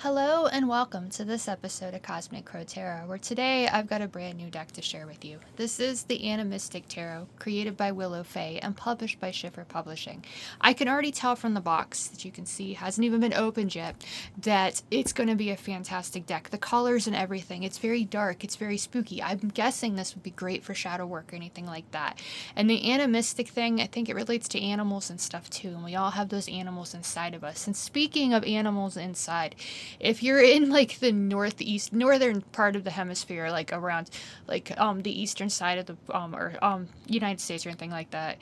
Hello and welcome to this episode of Cosmic Crow Tarot, where today I've got a brand new deck to share with you. This is the Animistic Tarot, created by Willow Fay and published by Schiffer Publishing. I can already tell from the box that you can see hasn't even been opened yet that it's going to be a fantastic deck. The colors and everything, it's very dark, it's very spooky. I'm guessing this would be great for shadow work or anything like that. And the animistic thing, I think it relates to animals and stuff too, and we all have those animals inside of us. And speaking of animals inside, if you're in like the northern part of the hemisphere, like around the eastern side of the United States or anything like that,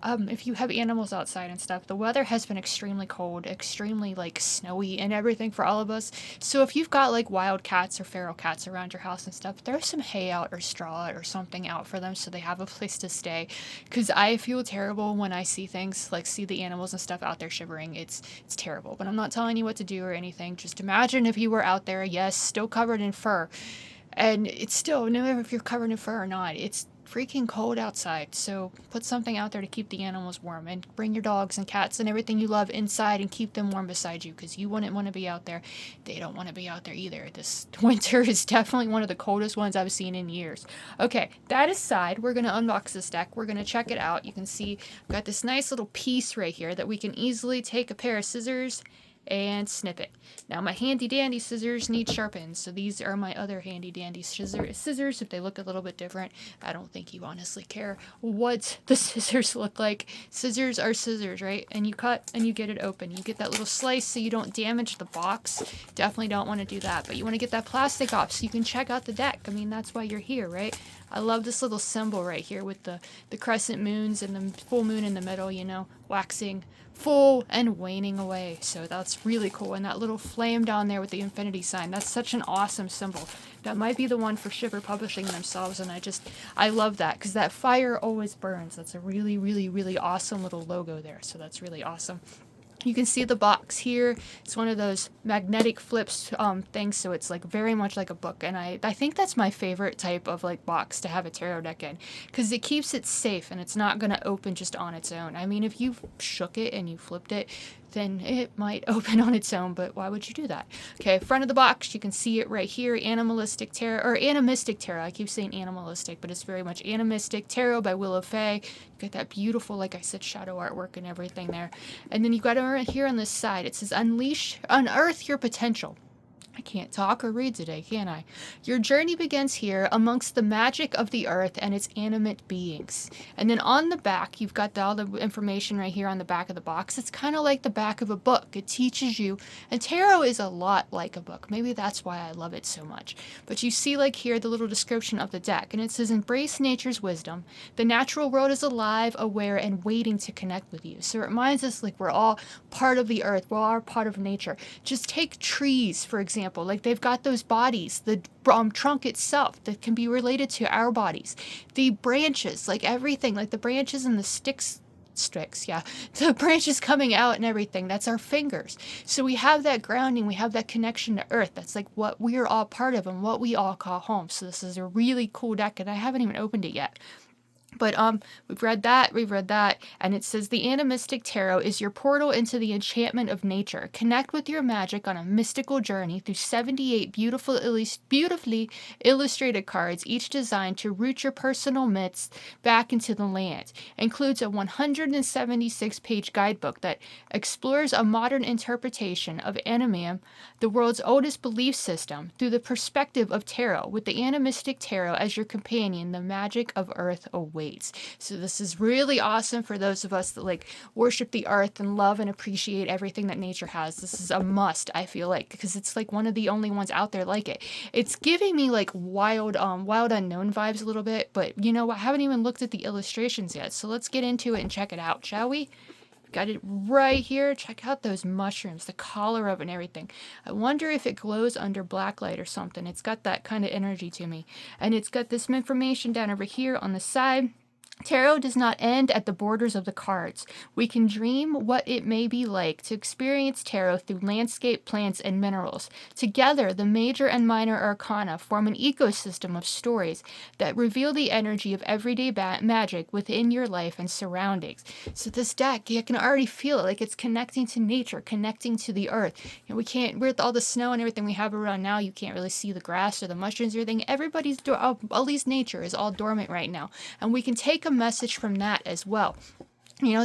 if you have animals outside and stuff, the weather has been extremely cold, extremely like snowy and everything for all of us. So if you've got like wild cats or feral cats around your house and stuff, throw some hay out or straw or something out for them so they have a place to stay. Because I feel terrible when I see things like see the animals and stuff out there shivering. It's terrible. But I'm not telling you what to do or anything. Just imagine if you were out there, yes, still covered in fur. And it's still, no matter if you're covered in fur or not, it's freaking cold outside. So put something out there to keep the animals warm, and bring your dogs and cats and everything you love inside and keep them warm beside you, because you wouldn't want to be out there. They don't want to be out there either. This winter is definitely one of the coldest ones I've seen in years. Okay, that aside, we're going to unbox this deck. We're going to check it out. You can see I've got this nice little piece right here that we can easily take a pair of scissors and snip it. Now my handy dandy scissors need sharpened, so these are my other handy dandy scissors. If they look a little bit different, I don't think you honestly care what the scissors look like. Scissors are scissors, right? And you cut and you get it open. You get that little slice so you don't damage the box. Definitely don't want to do that, but you want to get that plastic off so you can check out the deck. I mean, that's why you're here, right? I love this little symbol right here with the crescent moons and the full moon in the middle, you know, waxing full and waning away. So that's really cool. And that little flame down there with the infinity sign, that's such an awesome symbol. That might be the one for Schiffer Publishing themselves, and I love that, because that fire always burns. That's a really, really, really awesome little logo there. So that's really awesome. You can see the box here. It's one of those magnetic flips things, so it's like very much like a book. And I think that's my favorite type of like box to have a tarot deck in, because it keeps it safe and it's not going to open just on its own. I mean, if you shook it and you flipped it, then it might open on its own, but why would you do that? Okay, front of the box, you can see it right here, Animalistic Tarot, or Animistic Tarot. I keep saying animalistic, but it's very much Animistic Tarot by Willow Fay. You got that beautiful, like I said, shadow artwork and everything there. And then you got it here on this side, it says unearth your potential. I can't talk or read today, can I? Your journey begins here amongst the magic of the earth and its animate beings. And then on the back, you've got all the information right here on the back of the box. It's kind of like the back of a book. It teaches you, and tarot is a lot like a book. Maybe that's why I love it so much. But you see like here the little description of the deck, and it says, embrace nature's wisdom. The natural world is alive, aware, and waiting to connect with you. So it reminds us like we're all part of the earth. We're all part of nature. Just take trees, for example. Like they've got those bodies, the trunk itself that can be related to our bodies, the branches, like everything, like the branches and the sticks, yeah, the branches coming out and everything, that's our fingers. So we have that grounding, we have that connection to earth. That's like what we're all part of and what we all call home. So this is a really cool deck, and I haven't even opened it yet. But we've read that, and it says the Animistic Tarot is your portal into the enchantment of nature. Connect with your magic on a mystical journey through 78 beautifully illustrated cards, each designed to root your personal myths back into the land. Includes a 176-page guidebook that explores a modern interpretation of Animism, the world's oldest belief system, through the perspective of tarot. With the Animistic Tarot as your companion, the magic of earth awaits. So this is really awesome for those of us that like worship the earth and love and appreciate everything that nature has. This is a must, I feel like, because it's like one of the only ones out there like it. It's giving me like wild unknown vibes a little bit, but you know, I haven't even looked at the illustrations yet. So let's get into it and check it out, shall we? Got it right here. Check out those mushrooms, the color of it and everything. I wonder if it glows under black light or something. It's got that kind of energy to me. And it's got this information down over here on the side. Tarot does not end at the borders of the cards. We can dream what it may be like to experience tarot through landscape, plants, and minerals. Together, the major and minor arcana form an ecosystem of stories that reveal the energy of everyday magic within your life and surroundings. So this deck, you can already feel it, like it's connecting to nature, connecting to the earth. We can't, with all the snow and everything we have around now, you can't really see the grass or the mushrooms or anything. Everybody's, at least nature is all dormant right now. And we can take a message from that as well.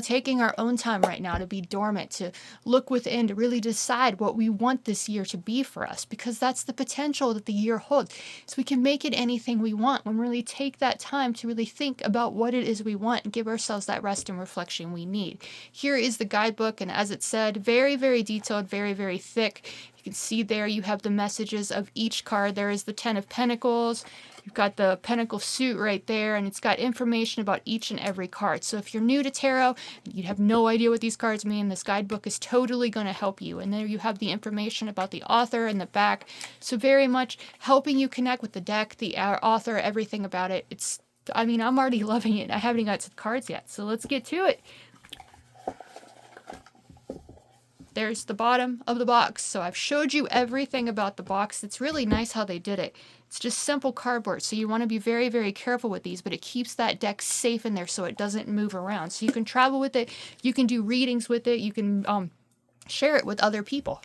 Taking our own time right now to be dormant, to look within, to really decide what we want this year to be for us, because that's the potential that the year holds. So we can make it anything we want when we really take that time to really think about what it is we want and give ourselves that rest and reflection we need. Here is the guidebook, and as it said, very, very detailed, very, very thick. You can see there you have the messages of each card. There is the 10 of Pentacles. You've got the Pentacle suit right there, and it's got information about each and every card. So if you're new to tarot, you have no idea what these cards mean, this guidebook is totally going to help you. And there you have the information about the author in the back. So very much helping you connect with the deck, the author, everything about it. I'm already loving it. I haven't even got to the cards yet, so let's get to it. There's the bottom of the box. So I've showed you everything about the box. It's really nice how they did it. It's just simple cardboard, so you want to be very, very careful with these, but it keeps that deck safe in there so it doesn't move around. So you can travel with it, you can do readings with it, you can share it with other people.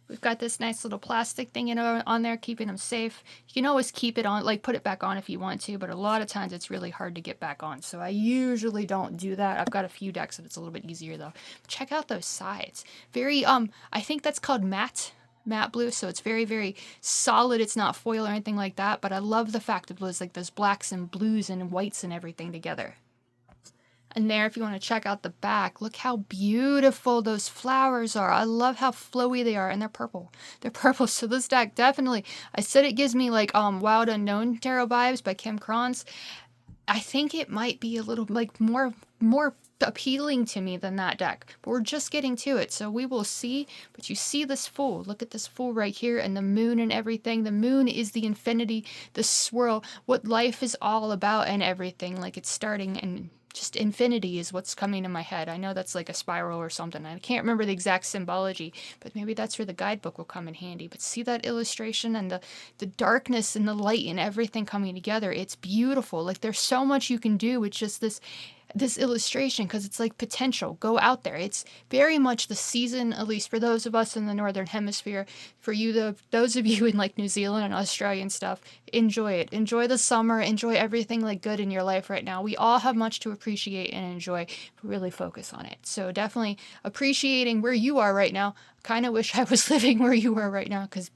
We've got this nice little plastic thing on there, keeping them safe. You can always keep it on, like put it back on if you want to, but a lot of times it's really hard to get back on. So I usually don't do that. I've got a few decks that it's a little bit easier though. Check out those sides. Very, I think that's called matte blue, so it's very, very solid. It's not foil or anything like that, but I love the fact that it was like those blacks and blues and whites and everything together. And there, if you want to check out the back, look how beautiful those flowers are. I love how flowy they are, and they're purple. They're purple, so this deck definitely, I said it gives me like Wild Unknown Tarot vibes by Kim Krans. I think it might be a little like more appealing to me than that deck, but we're just getting to it, so we will see. But you see this Fool, look at this Fool right here, and the moon and everything. The moon is the infinity, the swirl, what life is all about and everything, like it's starting, and just infinity is what's coming to my head. I know that's like a spiral or something. I can't remember the exact symbology, but maybe that's where the guidebook will come in handy. But see that illustration and the darkness and the light and everything coming together. It's beautiful. Like there's so much you can do with just this illustration, because it's like potential. Go out there. It's very much the season, at least for those of us in the Northern Hemisphere. For you, those of you in like New Zealand and Australia and stuff, enjoy it. Enjoy the summer. Enjoy everything like good in your life right now. We all have much to appreciate and enjoy. Really focus on it. So definitely appreciating where you are right now. Kind of wish I was living where you are right now, because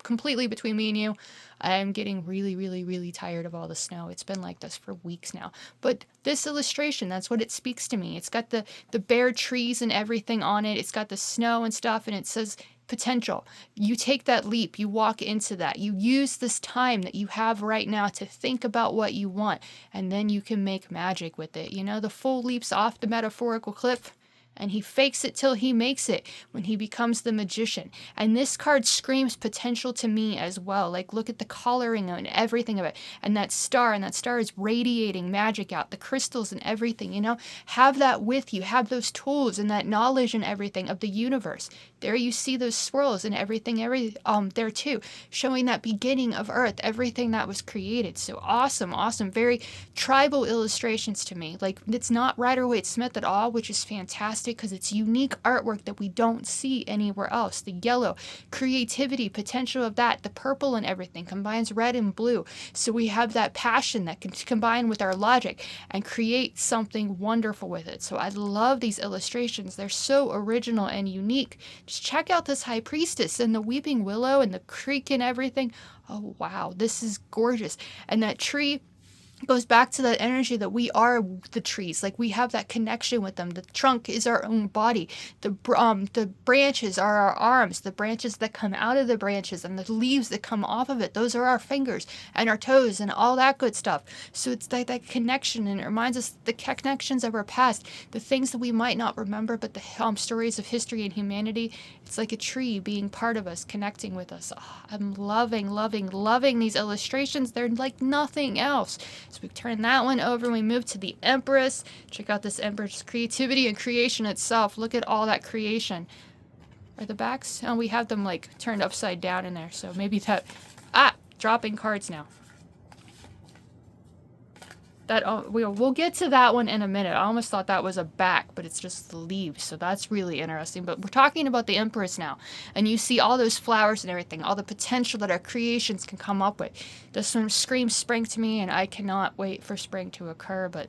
completely between me and you, I'm getting really, really, really tired of all the snow. It's been like this for weeks now. But this illustration, that's what it speaks to me. It's got the bare trees and everything on it. It's got the snow and stuff, and it says potential. You take that leap, you walk into that. You use this time that you have right now to think about what you want, and then you can make magic with it. The Fool leaps off the metaphorical cliff, and he fakes it till he makes it when he becomes the magician. And this card screams potential to me as well. Like, look at the coloring and everything of it. And that star is radiating magic out. The crystals and everything, Have that with you. Have those tools and that knowledge and everything of the universe. There you see those swirls and everything there too, showing that beginning of Earth, everything that was created. So awesome, awesome. Very tribal illustrations to me. Like, it's not Rider-Waite-Smith at all, which is fantastic, because it's unique artwork that we don't see anywhere else. The yellow, creativity, potential of that, the purple and everything combines red and blue. So we have that passion that can combine with our logic and create something wonderful with it. So I love these illustrations. They're so original and unique. Just check out this High Priestess and the Weeping Willow and the creek and everything. Oh, wow. This is gorgeous. And that tree, It goes back to that energy that we are the trees, like we have that connection with them. The trunk is our own body. The branches are our arms. The branches that come out of the branches and the leaves that come off of it, those are our fingers and our toes and all that good stuff. So it's like that connection, and it reminds us the connections of our past, the things that we might not remember, but the stories of history and humanity. It's like a tree being part of us, connecting with us. Oh, I'm loving, loving, loving these illustrations. They're like nothing else. So we turn that one over and we move to the Empress. Check out this Empress creativity and creation itself. Look at all that creation. Are the backs? Oh, we have them like turned upside down in there. So maybe that... dropping cards now. We'll get to that one in a minute. I almost thought that was a back, but it's just the leaves. So that's really interesting. But we're talking about the Empress now. And you see all those flowers and everything, all the potential that our creations can come up with. This one screams spring to me, and I cannot wait for spring to occur. But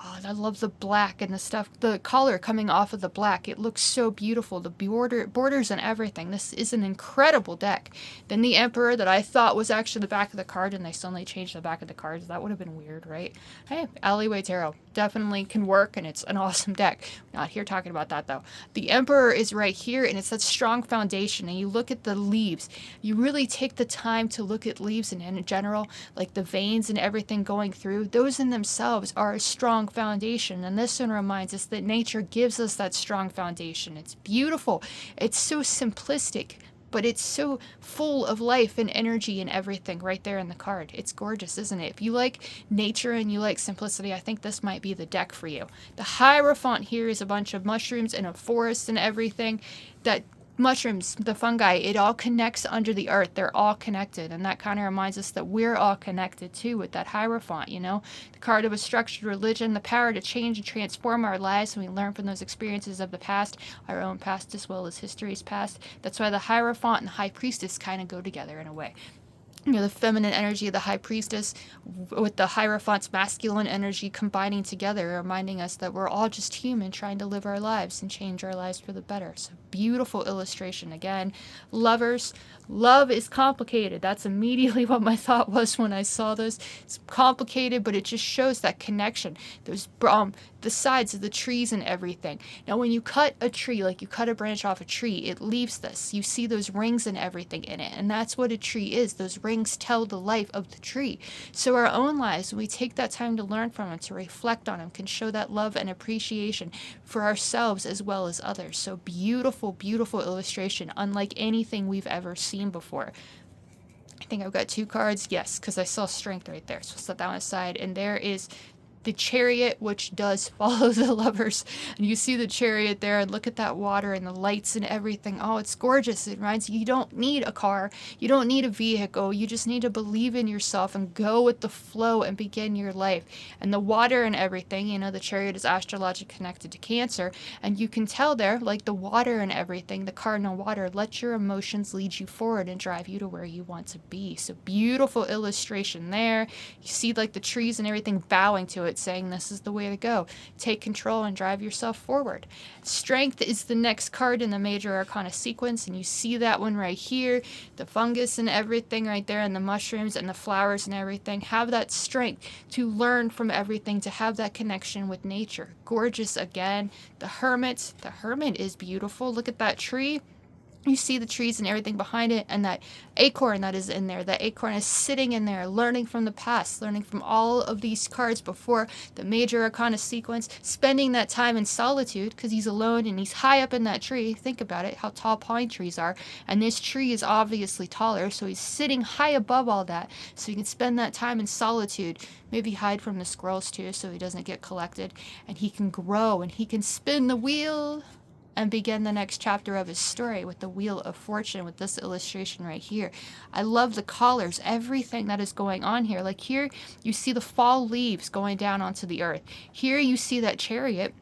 I love the black and the stuff, the color coming off of the black. It looks so beautiful. The borders and everything. This is an incredible deck. Then the Emperor that I thought was actually the back of the card, and they suddenly changed the back of the cards. That would have been weird, right? Hey, Alleyway Tarot definitely can work, and it's an awesome deck. We're not here talking about that, though. The Emperor is right here, and it's that strong foundation. And you look at the leaves. You really take the time to look at leaves in general, like the veins and everything going through. Those in themselves are a strong foundation, and this one reminds us that nature gives us that strong foundation. It's beautiful. It's so simplistic, but it's so full of life and energy and everything right there in the card. It's gorgeous, isn't it? If you like nature and you like simplicity, I think this might be the deck for you. The Hierophant here is a bunch of mushrooms in a forest and everything. That mushrooms, the fungi, it all connects under the earth. They're all connected, and that kind of reminds us that we're all connected too with that Hierophant, you know? The card of a structured religion, the power to change and transform our lives when we learn from those experiences of the past, our own past as well as history's past. That's why the Hierophant and High Priestess kind of go together in a way. You know, the feminine energy of the High Priestess with the Hierophant's masculine energy combining together, reminding us that we're all just human trying to live our lives and change our lives for the better. So beautiful illustration. Again, lovers, love is complicated. That's immediately what my thought was when I saw this. It's complicated, but it just shows that connection. There's the sides of the trees and everything. Now, when you cut a tree, like you cut a branch off a tree, it leaves this. You see those rings and everything in it, and that's what a tree is. Those rings tell the life of the tree. So our own lives, when we take that time to learn from them, to reflect on them, can show that love and appreciation for ourselves as well as others. So beautiful, beautiful illustration, unlike anything we've ever seen before. I think I've got 2 cards. Yes, because I saw strength right there. So set that one aside. And there is the Chariot, which does follow the lovers. And you see the Chariot there, and look at that water and the lights and everything. Oh, it's gorgeous. It reminds you don't need a car. You don't need a vehicle. You just need to believe in yourself and go with the flow and begin your life. And the water and everything, you know, the Chariot is astrologically connected to Cancer. And you can tell there, like the water and everything, the cardinal water, let your emotions lead you forward and drive you to where you want to be. So beautiful illustration there. You see like the trees and everything bowing to it, saying this is the way to go. Take control and drive yourself forward. Strength is the next card in the major arcana sequence, and you see that one right here. The fungus and everything right there, and the mushrooms and the flowers and everything. Have that strength to learn from everything, to have that connection with nature. Gorgeous again. The Hermit. The Hermit is beautiful. Look at that tree. You see the trees and everything behind it, and that acorn that is in there. That acorn is sitting in there, learning from the past, learning from all of these cards before the major arcana sequence, spending that time in solitude because he's alone and he's high up in that tree. Think about it, how tall pine trees are. And this tree is obviously taller, so he's sitting high above all that, so he can spend that time in solitude, maybe hide from the squirrels too so he doesn't get collected, and he can grow and he can spin the wheel and begin the next chapter of his story with the Wheel of Fortune, with this illustration right here. I love the colors, everything that is going on here. Like here, you see the fall leaves going down onto the earth. Here you see that Chariot.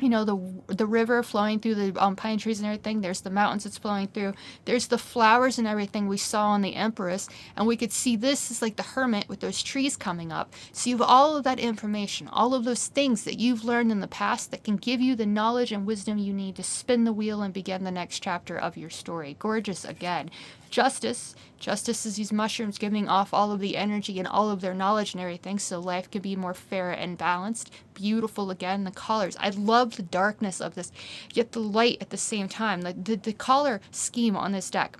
the river flowing through the pine trees and everything. There's the mountains it's flowing through. There's the flowers and everything we saw on the Empress. And we could see this is like the Hermit with those trees coming up. So you have all of that information, all of those things that you've learned in the past that can give you the knowledge and wisdom you need to spin the wheel and begin the next chapter of your story. Gorgeous again. Justice. Justice is these mushrooms giving off all of the energy and all of their knowledge and everything, so life can be more fair and balanced. Beautiful again. The colors. I love the darkness of this, yet the light at the same time. The color scheme on this deck,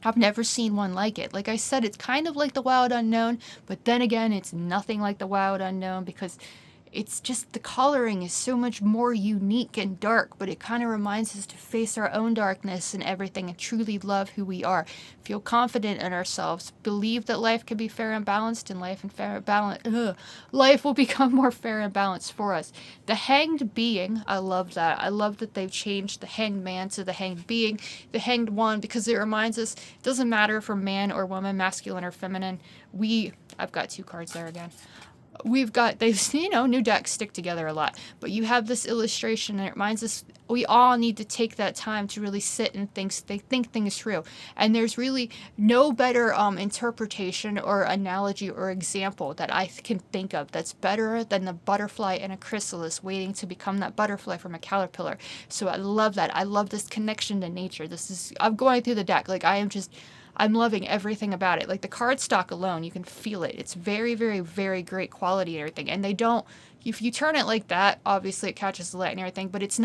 I've never seen one like it. Like I said, it's kind of like the Wild Unknown, but then again, it's nothing like the Wild Unknown because it's just the coloring is so much more unique and dark, but it kind of reminds us to face our own darkness and everything and truly love who we are. Feel confident in ourselves. Believe that life can be fair and balanced, and life will become more fair and balanced for us. The Hanged Being, I love that. I love that they've changed the Hanged Man to the Hanged Being, the Hanged One, because it reminds us it doesn't matter if we're man or woman, masculine or feminine. I've got 2 cards there again. We've got, new decks stick together a lot, but you have this illustration and it reminds us we all need to take that time to really sit and think things through. And there's really no better interpretation or analogy or example that I can think of that's better than the butterfly in a chrysalis waiting to become that butterfly from a caterpillar. So I love that. I love this connection to nature. I'm going through the deck. Like I'm loving everything about it. Like the cardstock alone, you can feel it. It's very, very, very great quality and everything. And if you turn it like that, obviously it catches the light and everything, but it's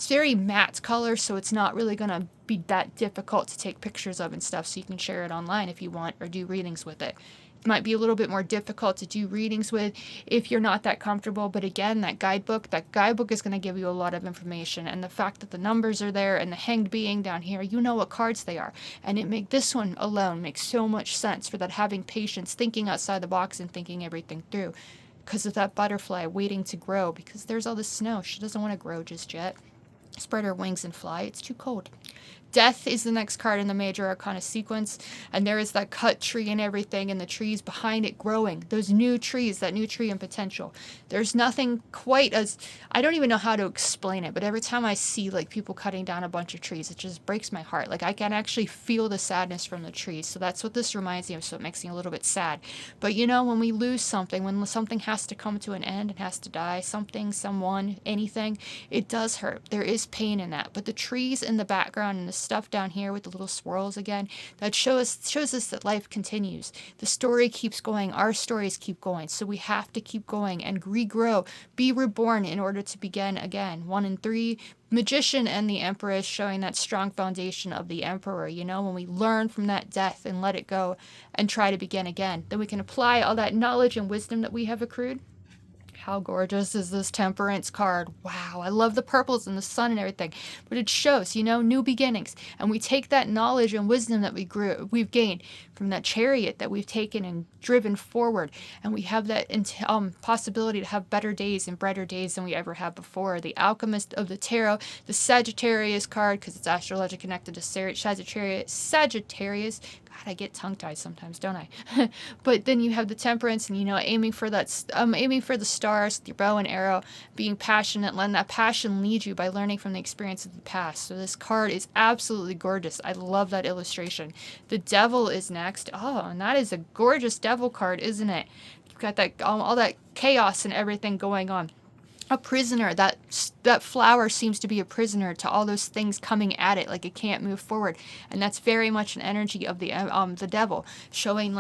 very matte color, so it's not really going to be that difficult to take pictures of and stuff, so you can share it online if you want or do readings with it. It might be a little bit more difficult to do readings with if you're not that comfortable, but again, that guidebook is going to give you a lot of information, and the fact that the numbers are there and the Hanged Being down here, you know what cards they are, and this one alone makes so much sense for that, having patience, thinking outside the box and thinking everything through, because of that butterfly waiting to grow, because there's all this snow. She doesn't want to grow just yet. Spread her wings and fly. It's too cold. Death is the next card in the Major Arcana sequence, and there is that cut tree and everything, and the trees behind it growing. Those new trees, that new tree and potential. There's nothing quite as, I don't even know how to explain it, but every time I see like people cutting down a bunch of trees, it just breaks my heart. Like I can actually feel the sadness from the trees. So that's what this reminds me of, so it makes me a little bit sad. But when we lose something, when something has to come to an end and has to die, something, someone, anything, it does hurt. There is pain in that. But the trees in the background and the stuff down here with the little swirls again, that shows us that life continues. The story keeps going. Our stories keep going. So we have to keep going and regrow, be reborn in order to begin again. 1 and 3, Magician and the Empress, showing that strong foundation of the Emperor. When we learn from that death and let it go and try to begin again, then we can apply all that knowledge and wisdom that we have accrued. How gorgeous is this Temperance card? Wow, I love the purples and the sun and everything. But it shows, new beginnings. And we take that knowledge and wisdom that we've gained from that chariot that we've taken and driven forward. And we have that possibility to have better days and brighter days than we ever have before. The Alchemist of the Tarot, the Sagittarius card, because it's astrology connected to Sagittarius. God, I get tongue-tied sometimes, don't I? But then you have the Temperance, and aiming for the stars with your bow and arrow, being passionate, letting that passion lead you by learning from the experience of the past. So this card is absolutely gorgeous. I love that illustration. The Devil is next. Oh, and that is a gorgeous Devil card, isn't it? You've got that all that chaos and everything going on. A prisoner. That flower seems to be a prisoner to all those things coming at it, like it can't move forward, and that's very much an energy of the devil, showing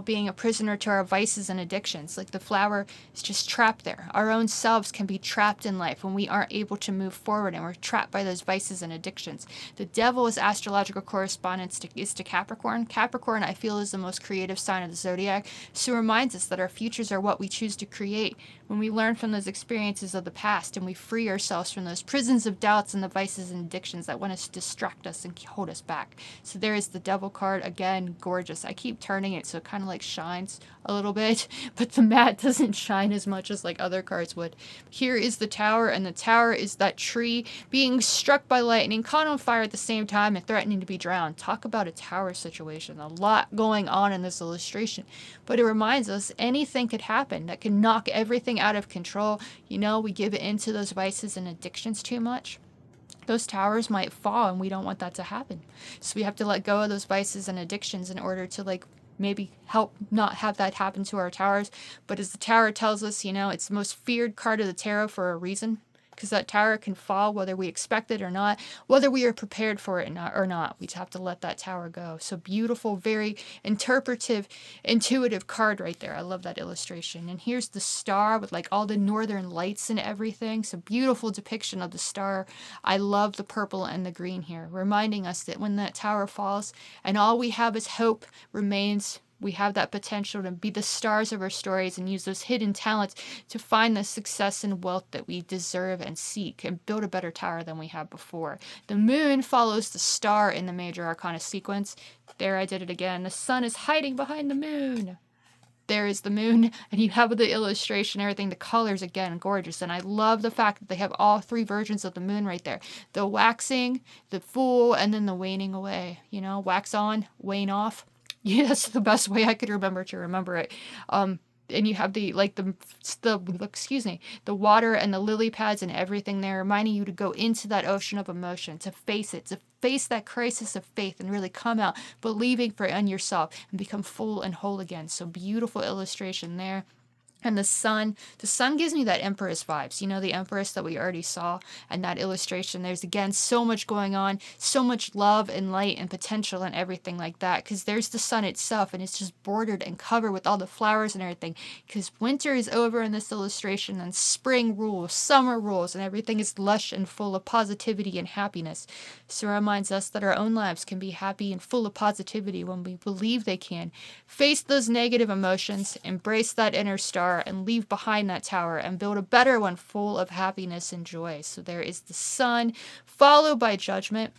being a prisoner to our vices and addictions. Like the flower is just trapped there. Our own selves can be trapped in life when we aren't able to move forward, and we're trapped by those vices and addictions. The Devil is astrological correspondence to Capricorn. Capricorn, I feel, is the most creative sign of the zodiac, so it reminds us that our futures are what we choose to create. When we learn from those experiences of the past and we free ourselves from those prisons of doubts and the vices and addictions that want to distract us and hold us back. So there is the Devil card. Again, gorgeous. I keep turning it so it kind of shines a little bit, but the mat doesn't shine as much as other cards would. Here is the Tower, and the Tower is that tree being struck by lightning, caught on fire at the same time, and threatening to be drowned. Talk about a tower situation. A lot going on in this illustration, but it reminds us anything could happen that can knock everything out of control. we give in to those vices and addictions too much, those towers might fall, and we don't want that to happen. So we have to let go of those vices and addictions in order to like maybe help not have that happen to our towers. But as the tower tells us, you know, it's the most feared card of the tarot for a reason, because that tower can fall whether we expect it or not, whether we are prepared for it or not. We have to let that tower go. So beautiful, very interpretive, intuitive card right there. I love that illustration. And here's the star with like all the northern lights and everything. So beautiful depiction of the star. I love the purple and the green here, reminding us that when that tower falls and all we have is hope remains, we have that potential to be the stars of our stories and use those hidden talents to find the success and wealth that we deserve and seek and build a better tower than we had before. The moon follows the star in the major arcana sequence. There, I did it again. The sun is hiding behind the moon. There is the moon, and you have the illustration, everything. The colors, again, gorgeous. And I love the fact that they have all three versions of the moon right there. The waxing, the full, and then the waning away. You know, wax on, wane off. Yeah, that's the best way I could remember to remember it. And you have the water and the lily pads and everything there, reminding you to go into that ocean of emotion, to face it, to face that crisis of faith and really come out believing in yourself and become full and whole again. So beautiful illustration there. And the sun gives me that Empress vibes, you know, the Empress that we already saw, and that illustration. There's, again, so much going on, so much love and light and potential and everything like that, because there's the sun itself, and it's just bordered and covered with all the flowers and everything, because winter is over in this illustration, and spring rules, summer rules, and everything is lush and full of positivity and happiness. So it reminds us that our own lives can be happy and full of positivity when we believe they can. Face those negative emotions, embrace that inner star, and leave behind that tower and build a better one full of happiness and joy. So there is the sun, followed by judgment.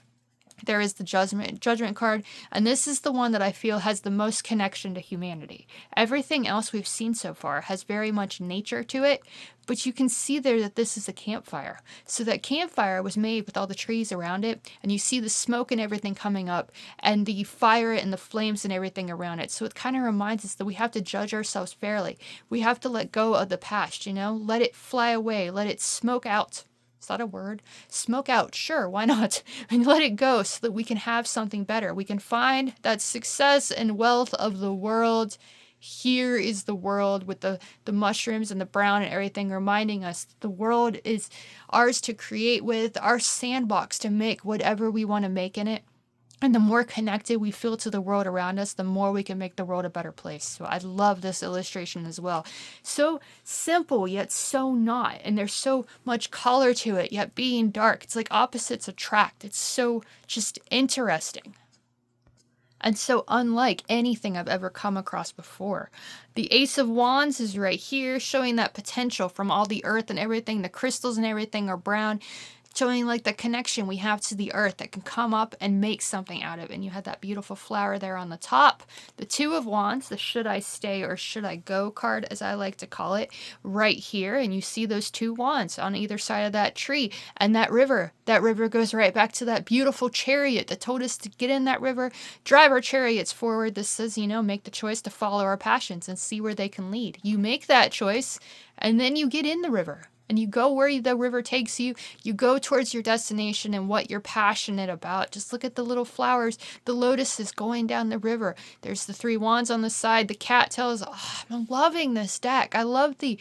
There is the judgment card, and this is the one that I feel has the most connection to humanity. Everything else we've seen so far has very much nature to it, but you can see there that this is a campfire. So that campfire was made with all the trees around it, and you see the smoke and everything coming up, and the fire and the flames and everything around it. So it kind of reminds us that we have to judge ourselves fairly. We have to let go of the past, you know, let it fly away, let it smoke out. Is that a word? Smoke out. Sure, why not? And let it go so that we can have something better. We can find that success and wealth of the world. Here is the world with the mushrooms and the brown and everything, reminding us that the world is ours to create with, our sandbox to make whatever we want to make in it. And the more connected we feel to the world around us, the more we can make the world a better place. So I love this illustration as well. So simple, yet so not. And there's so much color to it, yet being dark. It's like opposites attract. It's so just interesting. And so unlike anything I've ever come across before. The Ace of Wands is right here, showing that potential from all the earth and everything. The crystals and everything are brown, showing like the connection we have to the earth that can come up and make something out of it. And you had that beautiful flower there on the top. The Two of Wands, the should I stay or should I go card, as I like to call it, right here. And you see those two wands on either side of that tree. And that river goes right back to that beautiful chariot that told us to get in that river, drive our chariots forward. This says, you know, make the choice to follow our passions and see where they can lead. You make that choice, and then you get in the river. And you go where the river takes you. You go towards your destination and what you're passionate about. Just look at the little flowers, the lotuses going down the river. There's the three wands on the side. The cat tails. Oh, I'm loving this deck. I love the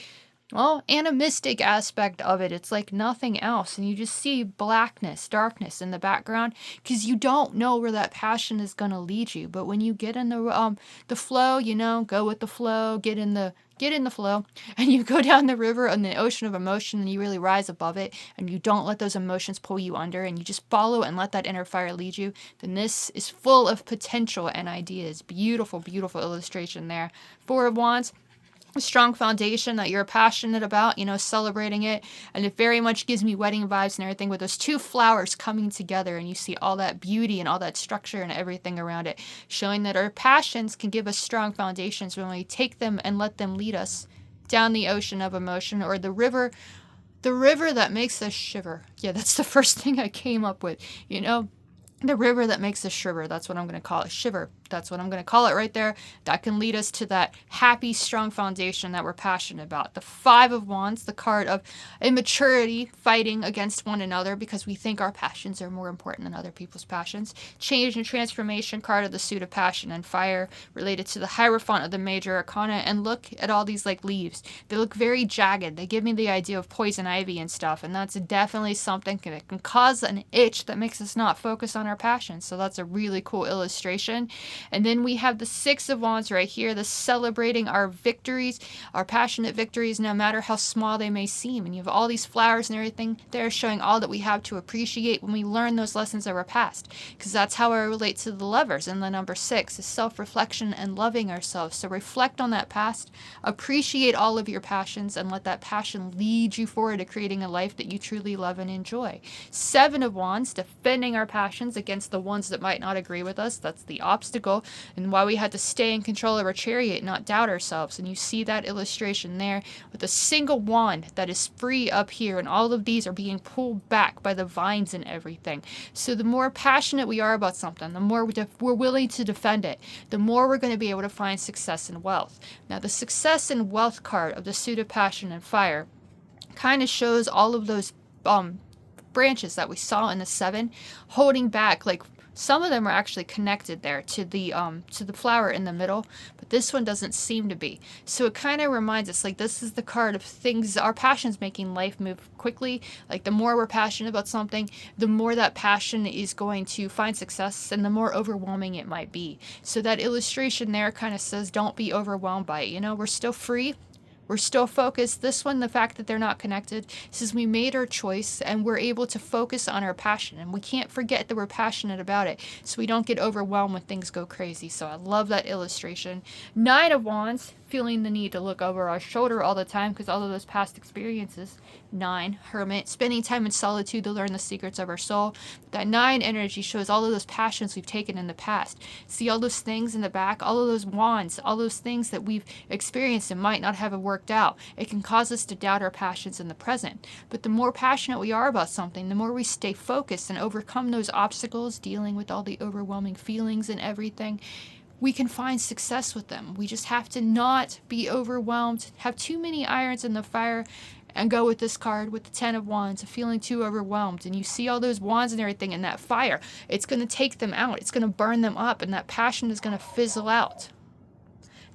animistic aspect of it. It's like nothing else. And you just see blackness, darkness in the background, because you don't know where that passion is going to lead you. But when you get in the flow, you know, go with the flow, get in the flow, and you go down the river and the ocean of emotion, and you really rise above it, and you don't let those emotions pull you under, and you just follow and let that inner fire lead you, then this is full of potential and ideas. Beautiful, beautiful illustration there. Four of Wands, a strong foundation that you're passionate about, you know, celebrating it. And it very much gives me wedding vibes and everything with those two flowers coming together, and you see all that beauty and all that structure and everything around it, showing that our passions can give us strong foundations when we take them and let them lead us down the ocean of emotion, or the river that makes us shiver. Yeah, that's the first thing I came up with, you know. the river that makes us shiver. That's what I'm going to call it. Shiver. That's what I'm going to call it right there. That can lead us to that happy, strong foundation that we're passionate about. The Five of Wands, the card of immaturity, fighting against one another because we think our passions are more important than other people's passions. Change and transformation, card of the suit of passion and fire, related to the Hierophant of the major arcana. And look at all these like leaves. They look very jagged. They give me the idea of poison ivy and stuff. And that's definitely something that can cause an itch that makes us not focus on our passions. So that's a really cool illustration. And then we have the Six of Wands right here, the celebrating our victories, our passionate victories, no matter how small they may seem. And you have all these flowers and everything there showing all that we have to appreciate when we learn those lessons of our past. Because that's how I relate to the Lovers. And the number 6 is self-reflection and loving ourselves. So reflect on that past, appreciate all of your passions, and let that passion lead you forward to creating a life that you truly love and enjoy. Seven of Wands, defending our passions against the ones that might not agree with us. That's the obstacle, and why we had to stay in control of our chariot, not doubt ourselves. And you see that illustration there with a single wand that is free up here, and all of these are being pulled back by the vines and everything. So the more passionate we are about something, the more we're willing to defend it, the more we're going to be able to find success and wealth. Now, the success and wealth card of the suit of passion and fire kind of shows all of those branches that we saw in the 7 holding back. Like, some of them are actually connected there to the flower in the middle, but this one doesn't seem to be. So it kind of reminds us, like, this is the card of things, our passions making life move quickly. Like, the more we're passionate about something, the more that passion is going to find success, and the more overwhelming it might be. So that illustration there kind of says, don't be overwhelmed by it. You know, we're still free. We're still focused. This one, the fact that they're not connected, says we made our choice and we're able to focus on our passion. And we can't forget that we're passionate about it, so we don't get overwhelmed when things go crazy. So I love that illustration. Nine of Wands, feeling the need to look over our shoulder all the time because all of those past experiences. 9, Hermit, spending time in solitude to learn the secrets of our soul. That 9 energy shows all of those passions we've taken in the past. See all those things in the back, all of those wands, all those things that we've experienced and might not have worked out. It can cause us to doubt our passions in the present. But the more passionate we are about something, the more we stay focused and overcome those obstacles, dealing with all the overwhelming feelings and everything, we can find success with them. We just have to not be overwhelmed, have too many irons in the fire, and go with this card with the 10 of Wands, feeling too overwhelmed. And you see all those wands and everything in that fire. It's going to take them out. It's going to burn them up, and that passion is going to fizzle out.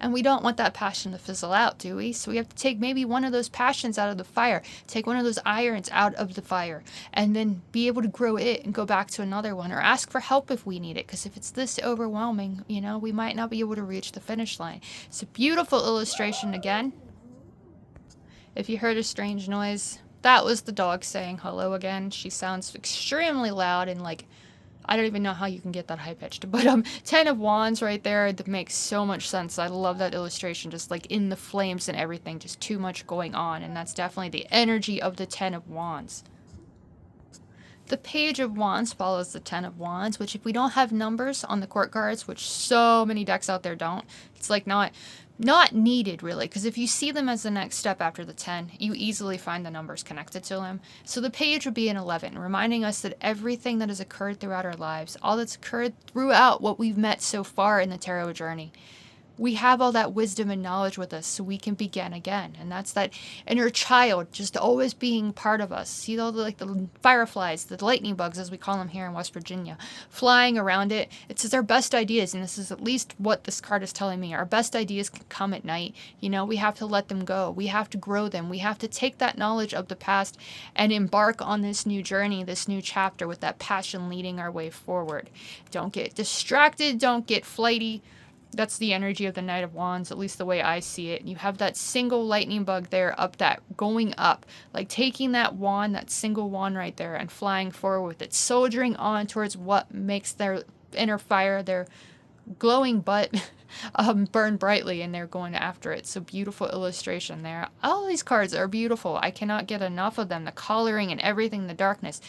And we don't want that passion to fizzle out, do we? So we have to take maybe one of those passions out of the fire, take one of those irons out of the fire, and then be able to grow it and go back to another one, or ask for help if we need it. Because if it's this overwhelming, you know, we might not be able to reach the finish line. It's a beautiful illustration again. If you heard a strange noise, that was the dog saying hello again. She sounds extremely loud and like, I don't even know how you can get that high pitched. But 10 of Wands right there, that makes so much sense. I love that illustration, just like in the flames and everything, just too much going on. And that's definitely the energy of the 10 of Wands. The Page of Wands follows the 10 of Wands, which if we don't have numbers on the court cards, which so many decks out there don't, it's like not needed really, because if you see them as the next step after the 10, you easily find the numbers connected to them. So the page would be an 11, reminding us that everything that has occurred throughout our lives, all that's occurred throughout what we've met so far in the tarot journey, we have all that wisdom and knowledge with us so we can begin again. And that's that inner child just always being part of us. See all the fireflies, the lightning bugs as we call them here in West Virginia, flying around it. It says our best ideas, and this is at least what this card is telling me, our best ideas can come at night. You know, we have to let them go. We have to grow them. We have to take that knowledge of the past and embark on this new journey, this new chapter with that passion leading our way forward. Don't get distracted. Don't get flighty. That's the energy of the Knight of Wands, at least the way I see it. You have that single lightning bug there up, that going up, like taking that wand, that single wand right there, and flying forward with it, soldiering on towards what makes their inner fire, their glowing butt, burn brightly, and they're going after it. So beautiful illustration there. All these cards are beautiful. I cannot get enough of them. The coloring and everything, the darkness.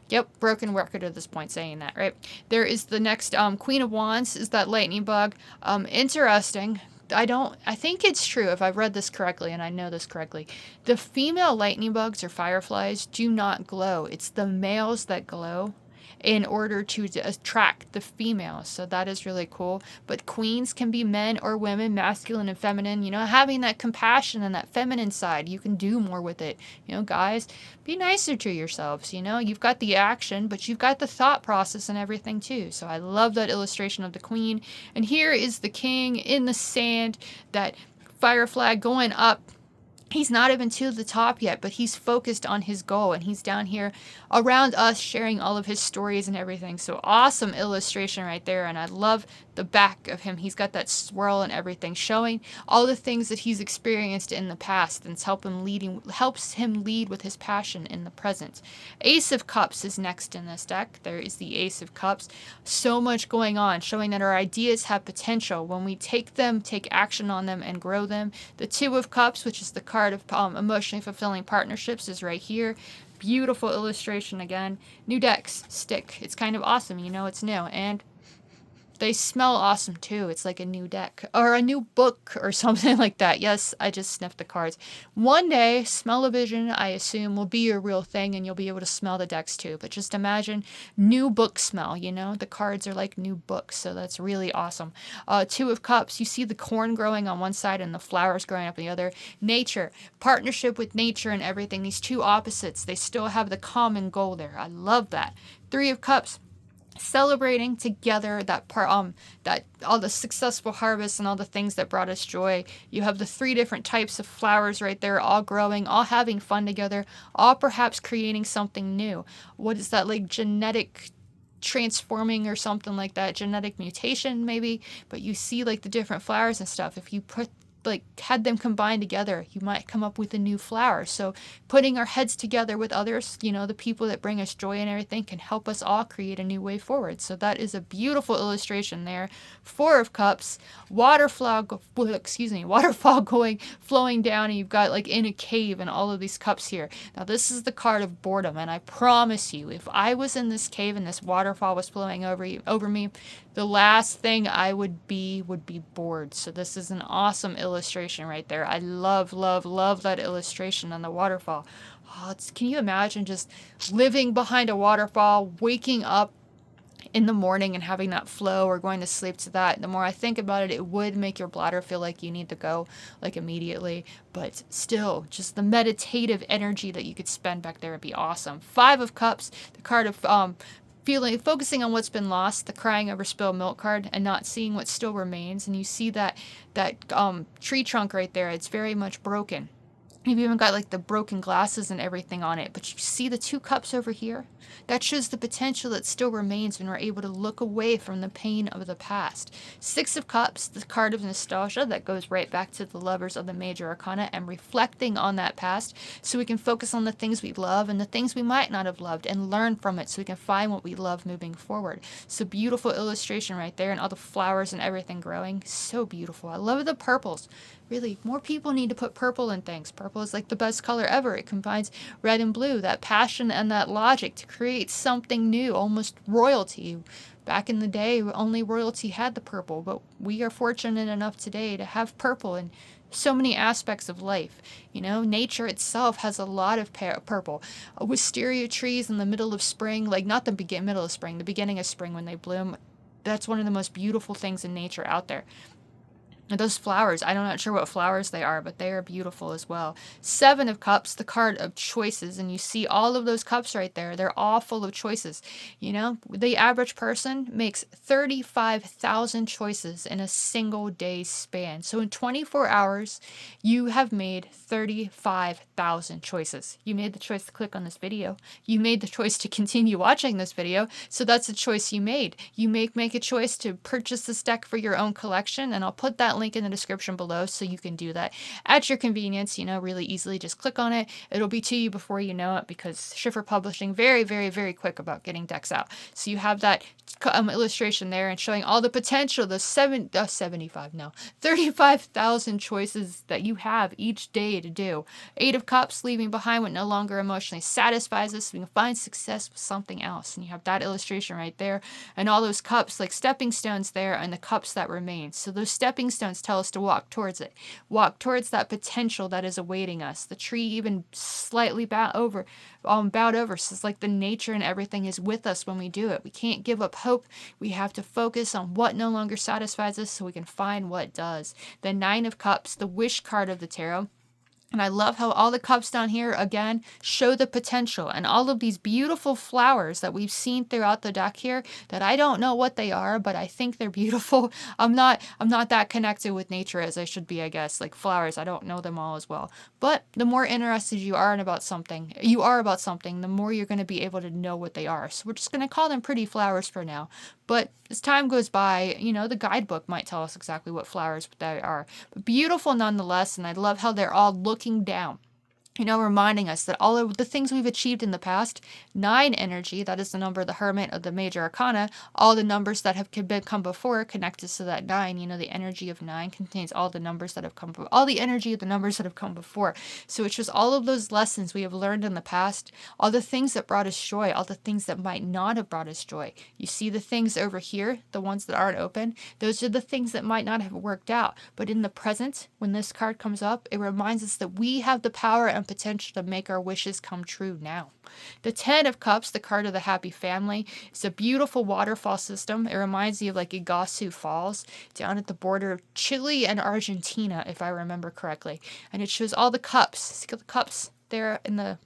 Yep, broken record at this point saying that, right? There is the next Queen of Wands is that lightning bug. Interesting. I think it's true if I've read this correctly and I know this correctly. The female lightning bugs or fireflies do not glow. It's the males that glow. in order to attract the female. So that is really cool. But queens can be men or women, masculine and feminine, having that compassion and that feminine side. You can do more with it. Guys, be nicer to yourselves. You've got the action, but you've got the thought process and everything too. So I love that illustration of the queen. And here is the king in the sand, that fire flag going up. He's not even to the top yet, but he's focused on his goal, and he's down here around us sharing all of his stories and everything. So awesome illustration right there, and I love the back of him. He's got that swirl and everything, showing all the things that he's experienced in the past, and helps him lead with his passion in the present. Ace of Cups is next in this deck. There is the Ace of Cups. So much going on, showing that our ideas have potential when we take action on them, and grow them. The Two of Cups, which is the card of emotionally fulfilling partnerships, is right here. Beautiful illustration again. New decks stick. It's kind of awesome. It's new. And they smell awesome too. It's like a new deck or a new book or something like that. Yes, I just sniffed the cards. One day, smell-o-vision, I assume, will be a real thing, and you'll be able to smell the decks too. But just imagine new book smell, The cards are like new books, so that's really awesome. Two of Cups, you see the corn growing on one side and the flowers growing up on the other. Nature, partnership with nature and everything. These two opposites, they still have the common goal there. I love that. Three of Cups, celebrating together that all the successful harvests and all the things that brought us joy. You have the three different types of flowers right there, all growing, all having fun together, all perhaps creating something new. What is that, like genetic transforming or something like that, genetic mutation maybe? But you see like the different flowers and stuff. If you had them combined together, you might come up with a new flower. So putting our heads together with others, the people that bring us joy and everything, can help us all create a new way forward. So that is a beautiful illustration there. Four of Cups, waterfall flowing down, and you've got like in a cave and all of these cups here. Now this is the card of boredom, and I promise you, if I was in this cave and this waterfall was flowing over me, the last thing I would be bored. So this is an awesome illustration right there. I love, love, love that illustration on the waterfall. Can you imagine just living behind a waterfall, waking up in the morning and having that flow, or going to sleep to that? The more I think about it, it would make your bladder feel like you need to go like immediately. But still, just the meditative energy that you could spend back there would be awesome. Five of Cups, the card of focusing on what's been lost, the crying over spilled milk card, and not seeing what still remains. And you see that tree trunk right there. It's very much broken. You've even got like the broken glasses and everything on it. But you see the two cups over here? That shows the potential that still remains when we're able to look away from the pain of the past. Six of Cups, the card of nostalgia, that goes right back to the lovers of the major arcana, and reflecting on that past so we can focus on the things we love and the things we might not have loved, and learn from it so we can find what we love moving forward. So beautiful illustration right there, and all the flowers and everything growing. So beautiful. I love the purples. Really, more people need to put purple in things. Purple is like the best color ever. It combines red and blue, that passion and that logic to create something new, almost royalty. Back in the day, only royalty had the purple, but we are fortunate enough today to have purple in so many aspects of life. Nature itself has a lot of purple. Wisteria trees in the middle of spring, like not the middle of spring, the beginning of spring when they bloom. That's one of the most beautiful things in nature out there. And those flowers, I'm not sure what flowers they are, but they are beautiful as well. Seven of Cups, the card of choices, and you see all of those cups right there. They're all full of choices. The average person makes 35,000 choices in a single day span. So in 24 hours, you have made 35,000 choices. You made the choice to click on this video. You made the choice to continue watching this video. So that's a choice you made. You make a choice to purchase this deck for your own collection, and I'll put that link in the description below so you can do that at your convenience, really easily. Just click on it. It'll be to you before you know it, because Schiffer Publishing, very, very, very quick about getting decks out. So you have that illustration there and showing all the potential, the 35,000 choices that you have each day to do. Eight of Cups, leaving behind what no longer emotionally satisfies us so we can find success with something else. And you have that illustration right there, and all those cups like stepping stones there, and the cups that remain. So those stepping stones stones tell us to walk towards it. Walk towards that potential that is awaiting us. The tree even slightly bowed over. So it's like the nature and everything is with us when we do it. We can't give up hope. We have to focus on what no longer satisfies us so we can find what does. The Nine of Cups, the wish card of the tarot. And I love how all the cups down here, again, show the potential. And all of these beautiful flowers that we've seen throughout the deck here, that I don't know what they are, but I think they're beautiful. I'm not that connected with nature as I should be, I guess. Like flowers, I don't know them all as well. But the more interested you are about something, the more you're going to be able to know what they are. So we're just going to call them pretty flowers for now. But as time goes by, the guidebook might tell us exactly what flowers they are. But beautiful nonetheless, and I love how they're all looking down. Reminding us that all of the things we've achieved in the past, 9 energy, that is the number of the Hermit of the Major Arcana, all the numbers that have come before connected to that 9. The energy of 9 contains all the numbers that have come before, all the energy of the numbers that have come before. So it's just all of those lessons we have learned in the past, all the things that brought us joy, all the things that might not have brought us joy. You see the things over here, the ones that aren't open, those are the things that might not have worked out. But in the present, when this card comes up, it reminds us that we have the power and potential to make our wishes come true now. The 10 of Cups, the card of the happy family, is a beautiful waterfall system. It reminds me of like Iguazu Falls down at the border of Chile and Argentina, if I remember correctly. And it shows all the cups. See the cups there in the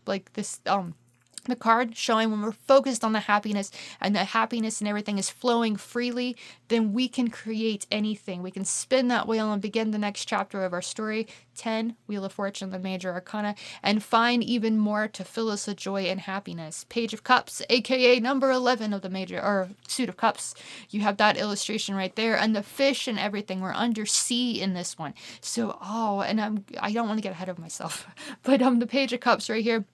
the card showing when we're focused on the happiness and everything is flowing freely, then we can create anything. We can spin that wheel and begin the next chapter of our story. 10, Wheel of Fortune, the Major Arcana, and find even more to fill us with joy and happiness. Page of Cups, aka number 11 of the Suit of Cups. You have that illustration right there, and the fish and everything. We're under sea in this one. So, I don't want to get ahead of myself, but the Page of Cups right here,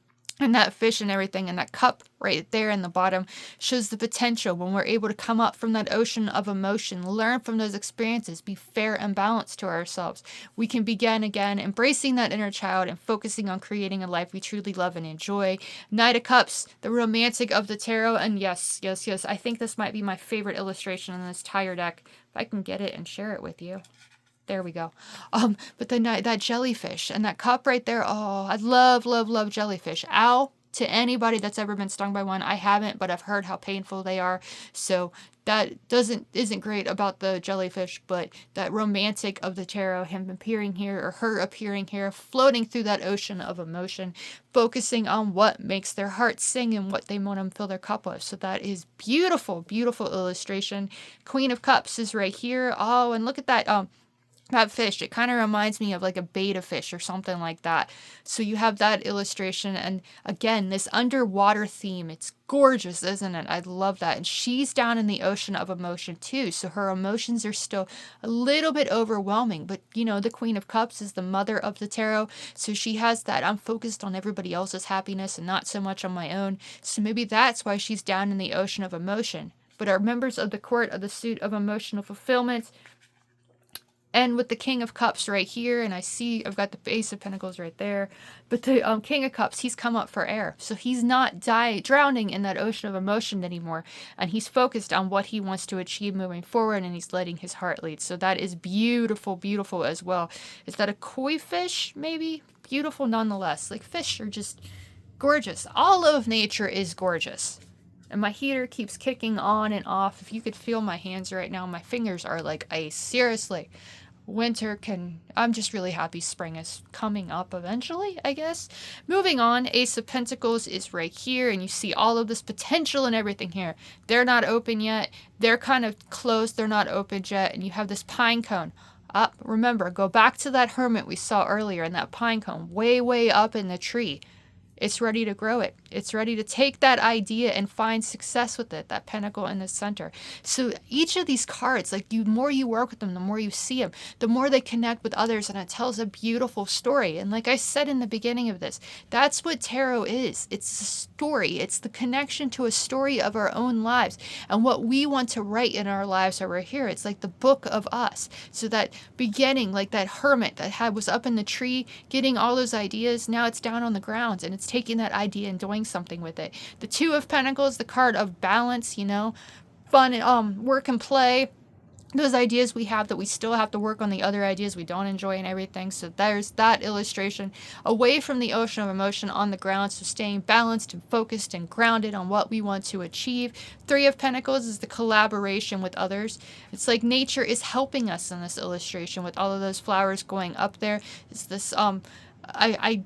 and that fish and everything, and that cup right there in the bottom shows the potential when we're able to come up from that ocean of emotion, learn from those experiences, be fair and balanced to ourselves. We can begin again embracing that inner child and focusing on creating a life we truly love and enjoy. Knight of Cups, the romantic of the tarot. And yes, I think this might be my favorite illustration in this entire deck. If I can get it and share it with you. There we go. But then that jellyfish and that cup right there. Oh, I love jellyfish. Ow, to anybody that's ever been stung by one. I haven't, but I've heard how painful they are. So that isn't great about the jellyfish, but that romantic of the tarot, him appearing here or her appearing here, floating through that ocean of emotion, focusing on what makes their heart sing and what they want to fill their cup with. So that is beautiful, beautiful illustration. Queen of Cups is right here. Oh, and look at that. That fish, it kind of reminds me of like a betta fish or something like that. So you have that illustration, and again, this underwater theme, it's gorgeous, isn't it? I love that. And she's down in the ocean of emotion too, so her emotions are still a little bit overwhelming, but the Queen of Cups is the mother of the tarot, so she has that I'm focused on everybody else's happiness and not so much on my own. So maybe that's why she's down in the ocean of emotion. But our members of the court of the suit of emotional fulfillment, and with the King of Cups right here, and I see I've got the Ace of Pentacles right there, but the King of Cups, he's come up for air. So he's not drowning in that ocean of emotion anymore, and he's focused on what he wants to achieve moving forward, and he's letting his heart lead. So that is beautiful, beautiful as well. Is that a koi fish, maybe? Beautiful nonetheless. Like, fish are just gorgeous. All of nature is gorgeous. And my heater keeps kicking on and off. If you could feel my hands right now, my fingers are like ice. Seriously. I'm just really happy spring is coming up eventually, I guess. Moving on, Ace of Pentacles is right here, and you see all of this potential and everything here. They're not open yet. They're kind of closed. They're not open yet. And you have this pine cone up. Remember, go back to that hermit we saw earlier, and that pine cone way, way up in the tree. It's ready to grow it. It's ready to take that idea and find success with it, that pentacle in the center. So each of these cards, like the more you work with them, the more you see them, the more they connect with others, and it tells a beautiful story. And like I said in the beginning of this, that's what tarot is. It's a story. It's the connection to a story of our own lives and what we want to write in our lives over here. It's like the book of us. So that beginning, like that hermit that was up in the tree, getting all those ideas, now it's down on the ground, and it's taking that idea and doing something with it. The Two of Pentacles, the card of balance, fun, work and play. those ideas we have that we still have to work on the other ideas we don't enjoy and everything. So there's that illustration. Away from the ocean of emotion, on the ground, so staying balanced and focused and grounded on what we want to achieve. Three of Pentacles is the collaboration with others. It's like nature is helping us in this illustration with all of those flowers going up there. It's this I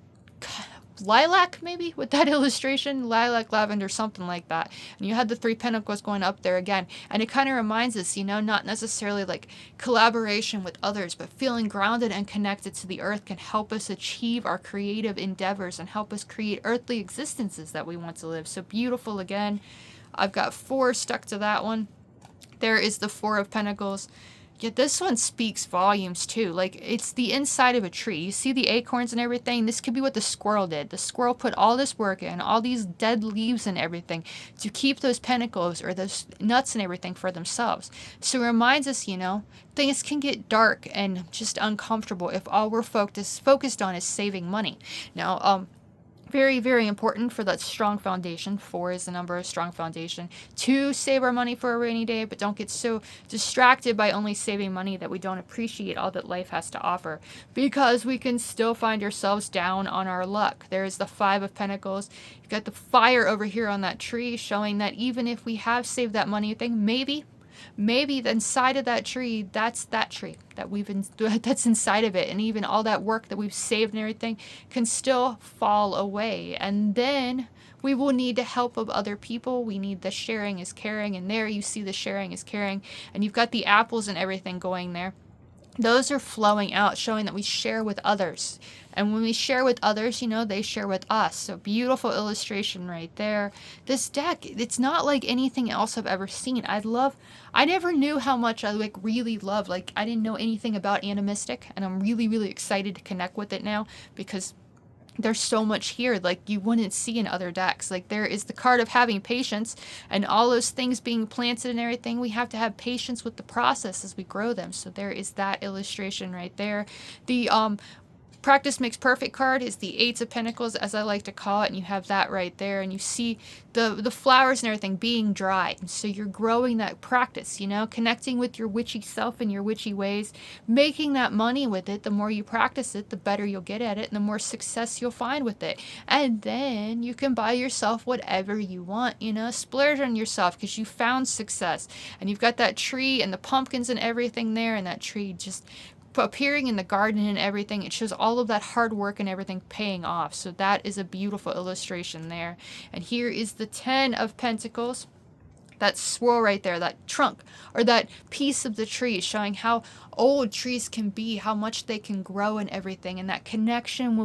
lilac, maybe, with that illustration, lilac, lavender, something like that. And you had the three pentacles going up there again, and it kind of reminds us, not necessarily like collaboration with others, but feeling grounded and connected to the earth can help us achieve our creative endeavors and help us create earthly existences that we want to live. So beautiful again. I've got 4 stuck to that one. There is the 4 of Pentacles. Yeah, this one speaks volumes too. Like, it's the inside of a tree. You see the acorns and everything? This could be what the squirrel did. The squirrel put all this work in, all these dead leaves and everything, to keep those pentacles or those nuts and everything for themselves. So it reminds us, things can get dark and just uncomfortable if all we're focused on is saving money. Now, very, very important for that strong foundation. 4 is the number of strong foundation. To save our money for a rainy day, but don't get so distracted by only saving money that we don't appreciate all that life has to offer, because we can still find ourselves down on our luck. There is the 5 of Pentacles. You've got the fire over here on that tree, showing that even if we have saved that money thing, maybe the inside of that tree, that's that tree that's inside of it, and even all that work that we've saved and everything can still fall away, and then we will need the help of other people. We need the sharing is caring, and there you see the sharing is caring, and you've got the apples and everything going there. Those are flowing out, showing that we share with others. And when we share with others, they share with us. So beautiful illustration right there. This deck, it's not like anything else I've ever seen. I never knew how much I really love. I didn't know anything about Animistic, and I'm really, really excited to connect with it now, because there's so much here you wouldn't see in other decks. There is the card of having patience, and all those things being planted and everything. We have to have patience with the process as we grow them. So there is that illustration right there. The Practice Makes Perfect card is the 8 of Pentacles, as I like to call it, and you have that right there, and you see the flowers and everything being dried. So you're growing that practice, connecting with your witchy self and your witchy ways, making that money with it. The more you practice it, the better you'll get at it, and the more success you'll find with it. And then you can buy yourself whatever you want, splurge on yourself because you found success. And you've got that tree and the pumpkins and everything there, and that tree just appearing in the garden and everything. It shows all of that hard work and everything paying off. So that is a beautiful illustration there. And here is the 10 of Pentacles. That swirl right there, that trunk or that piece of the tree, showing how old trees can be, how much they can grow and everything, and that connection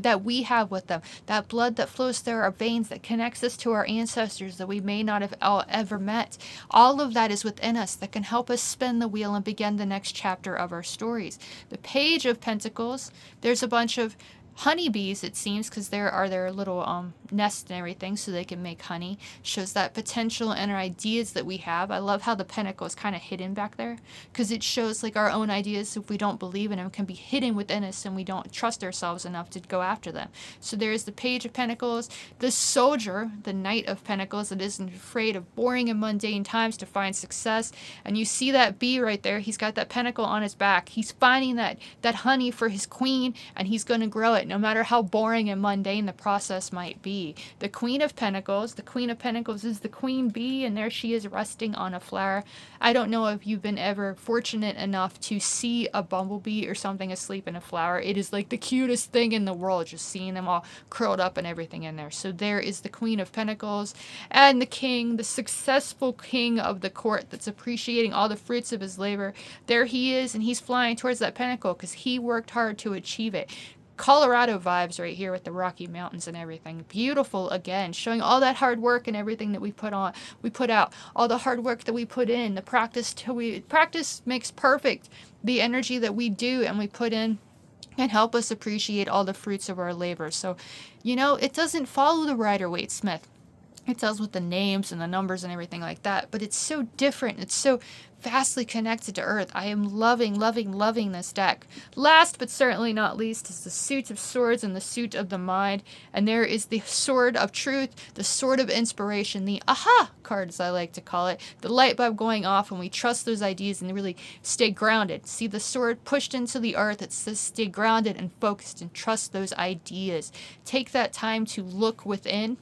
that we have with them, that blood that flows through our veins that connects us to our ancestors that we may not have ever met. All of that is within us that can help us spin the wheel and begin the next chapter of our stories. The Page of Pentacles, there's a bunch of honeybees, it seems, because there are their little nests and everything, so they can make honey. Shows that potential and our ideas that we have. I love how the pentacle is kind of hidden back there, because it shows our own ideas, if we don't believe in them, can be hidden within us, and we don't trust ourselves enough to go after them. So there's the Page of Pentacles, the Soldier, the Knight of Pentacles, that isn't afraid of boring and mundane times to find success. And you see that bee right there. He's got that pentacle on his back. He's finding that honey for his queen, and he's going to grow it, no matter how boring and mundane the process might be. The Queen of Pentacles is the queen bee, and there she is resting on a flower. I don't know if you've been ever fortunate enough to see a bumblebee or something asleep in a flower. It is the cutest thing in the world, just seeing them all curled up and everything in there. So there is the Queen of Pentacles, and the king, the successful king of the court that's appreciating all the fruits of his labor. There he is, and he's flying towards that pentacle because he worked hard to achieve it. Colorado vibes right here with the Rocky Mountains and everything. Beautiful again, showing all that hard work and everything that we put out, all the hard work that we put in, the practice makes perfect. The energy that we do and we put in can help us appreciate all the fruits of our labor. So, it doesn't follow the Rider-Waite-Smith. It tells with the names and the numbers and everything like that, but it's so different. It's so vastly connected to Earth. I am loving, loving, loving this deck. Last but certainly not least is the Suit of Swords and the Suit of the Mind. And there is the Sword of Truth, the Sword of Inspiration, the aha card, as I like to call it, the light bulb going off when we trust those ideas and really stay grounded. See the sword pushed into the earth. It says stay grounded and focused and trust those ideas. Take that time to look within.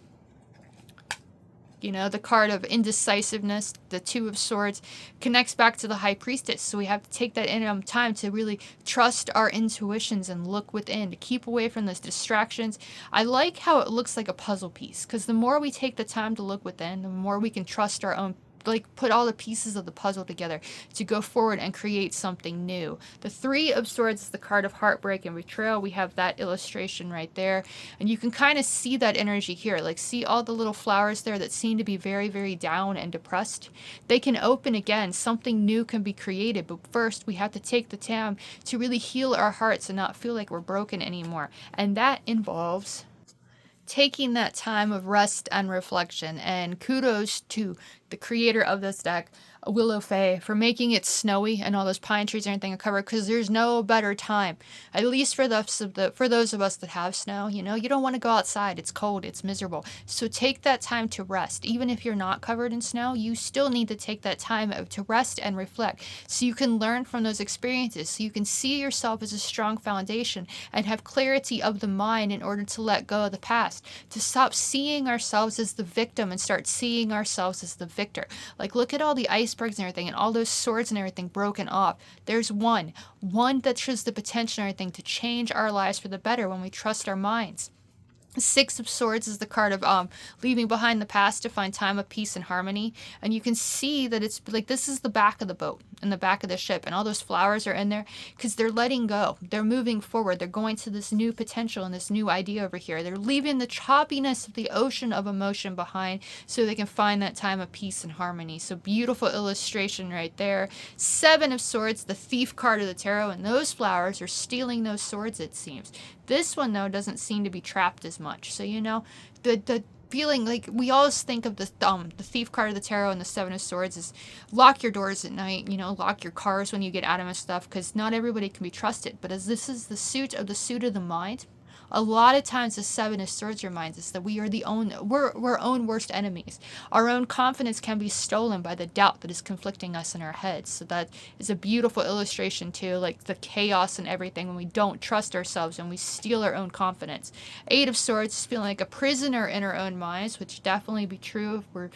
You know, the card of indecisiveness, the Two of Swords, connects back to the High Priestess. So we have to take that time to really trust our intuitions and look within, to keep away from those distractions. I like how it looks like a puzzle piece, because the more we take the time to look within, the more we can trust our own, like put all the pieces of the puzzle together to go forward and create something new. The Three of Swords is the card of heartbreak and betrayal. We have that illustration right there. And you can kind of see that energy here. Like, see all the little flowers there that seem to be very, very down and depressed? They can open again. Something new can be created. But first, we have to take the time to really heal our hearts and not feel like we're broken anymore. And that involves taking that time of rest and reflection. And kudos to the creator of this deck, Willow Fay, for making it snowy and all those pine trees and everything are covered, because there's no better time, at least for those of us that have snow. You know, you don't want to go outside. It's cold. It's miserable. So take that time to rest. Even if you're not covered in snow, you still need to take that time to rest and reflect, so you can learn from those experiences, so you can see yourself as a strong foundation and have clarity of the mind in order to let go of the past, to stop seeing ourselves as the victim and start seeing ourselves as the victor. Like, look at all the icebergs and everything and all those swords and everything broken off. There's one that shows the potential and everything to change our lives for the better when we trust our minds. The Six of Swords is the card of leaving behind the past to find time of peace and harmony. And you can see that it's like, this is the back of the boat and the back of the ship, and all those flowers are in there because they're letting go. They're moving forward. They're going to this new potential and this new idea over here. They're leaving the choppiness of the ocean of emotion behind so they can find that time of peace and harmony. So beautiful illustration right there. Seven of Swords, the thief card of the tarot, and those flowers are stealing those swords, it seems. This one, though, doesn't seem to be trapped as much. So, you know, the feeling, like, we always think of the thief card of the tarot and the Seven of Swords is lock your doors at night, you know, lock your cars when you get out of stuff, because not everybody can be trusted. But as this is the suit of the mind, a lot of times the Seven of Swords reminds us that we are we're own worst enemies. Our own confidence can be stolen by the doubt that is conflicting us in our heads. So that is a beautiful illustration too, like the chaos and everything when we don't trust ourselves and we steal our own confidence. Eight of Swords is feeling like a prisoner in our own minds, which definitely be true if we're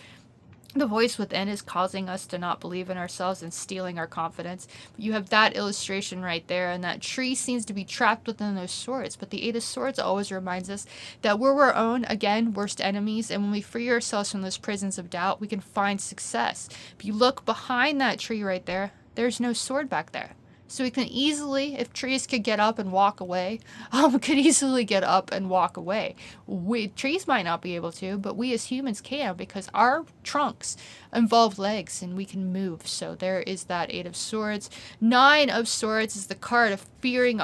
the voice within is causing us to not believe in ourselves and stealing our confidence. But you have that illustration right there, and that tree seems to be trapped within those swords. But the Eight of Swords always reminds us that we're our own, again, worst enemies, and when we free ourselves from those prisons of doubt, we can find success. If you look behind that tree right there, there's no sword back there. So we can easily, if trees could get up and walk away, could easily get up and walk away. Trees might not be able to, but we as humans can, because our trunks involve legs and we can move. So there is that Eight of Swords. Nine of Swords is the card of fearing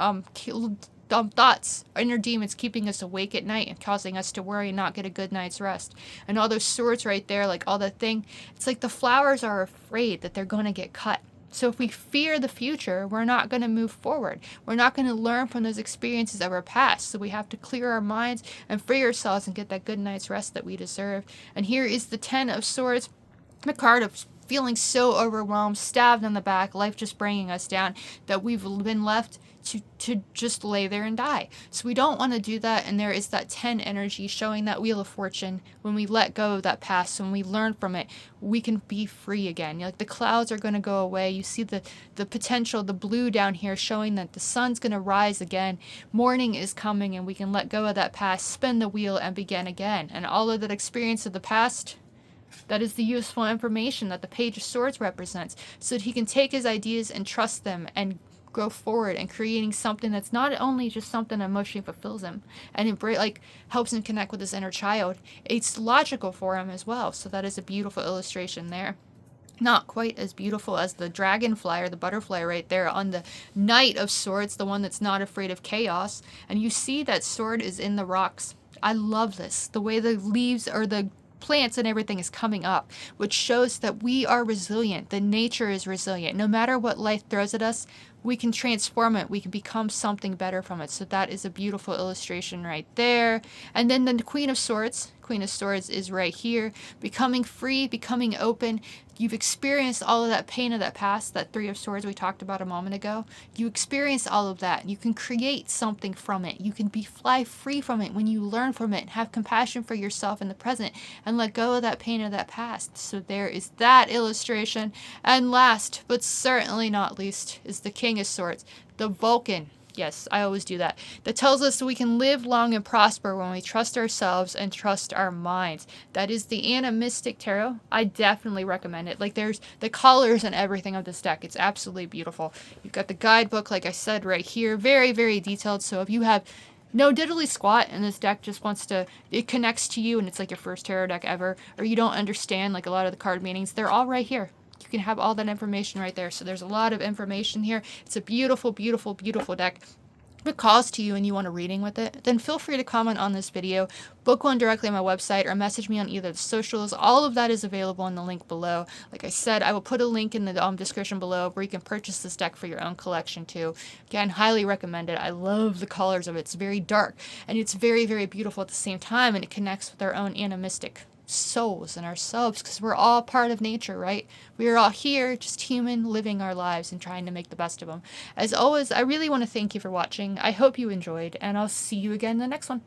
thoughts, inner demons keeping us awake at night and causing us to worry and not get a good night's rest. And all those swords right there, like all that thing, it's like the flowers are afraid that they're going to get cut. So if we fear the future, we're not going to move forward. We're not going to learn from those experiences of our past. So we have to clear our minds and free ourselves and get that good night's rest that we deserve. And here is the Ten of Swords, the card of feeling so overwhelmed, stabbed in the back, life just bringing us down, that we've been left to just lay there and die. So we don't want to do that. And there is that 10 energy showing that Wheel of Fortune. When we let go of that past, when we learn from it, we can be free again. Like, the clouds are going to go away. You see the potential, the blue down here, showing that the sun's going to rise again. Morning is coming, and we can let go of that past, spin the wheel, and begin again. And all of that experience of the past, that is the useful information that the Page of Swords represents, so that he can take his ideas and trust them and go forward and creating something that's not only just something that emotionally fulfills him and helps him connect with his inner child. It's logical for him as well. So that is a beautiful illustration there. Not quite as beautiful as the dragonfly or the butterfly right there on the Knight of Swords, the one that's not afraid of chaos. And you see that sword is in the rocks. I love this. The way the leaves or the plants and everything is coming up, which shows that we are resilient. The nature is resilient. No matter what life throws at us, we can transform it. We can become something better from it. So that is a beautiful illustration right there. And then the Queen of Swords. Queen of Swords is right here. Becoming free, becoming open. You've experienced all of that pain of that past, that Three of Swords we talked about a moment ago. You experienced all of that. You can create something from it. You can fly free from it when you learn from it and have compassion for yourself in the present and let go of that pain of that past. So there is that illustration. And last, but certainly not least, is the King of Swords, the Vulcan. Yes, I always do that. That tells us we can live long and prosper when we trust ourselves and trust our minds. That is the Animistic Tarot. I definitely recommend it. Like, there's the colors and everything of this deck. It's absolutely beautiful. You've got the guidebook, like I said, right here. Very, very detailed. So if you have no diddly squat and this deck just wants to, it connects to you and it's like your first tarot deck ever, or you don't understand like a lot of the card meanings, they're all right here. You can have all that information right there. So there's a lot of information here. It's a beautiful, beautiful, beautiful deck. If it calls to you and you want a reading with it, then feel free to comment on this video, book one directly on my website, or message me on either of the socials. All of that is available in the link below. Like I said, I will put a link in the description below where you can purchase this deck for your own collection too. Again, highly recommend it. I love the colors of it. It's very dark and it's very, very beautiful at the same time, and it connects with our own animistic souls and ourselves, because we're all part of nature, right? We are all here, just human, living our lives and trying to make the best of them. As always, I really want to thank you for watching. I hope you enjoyed, and I'll see you again in the next one.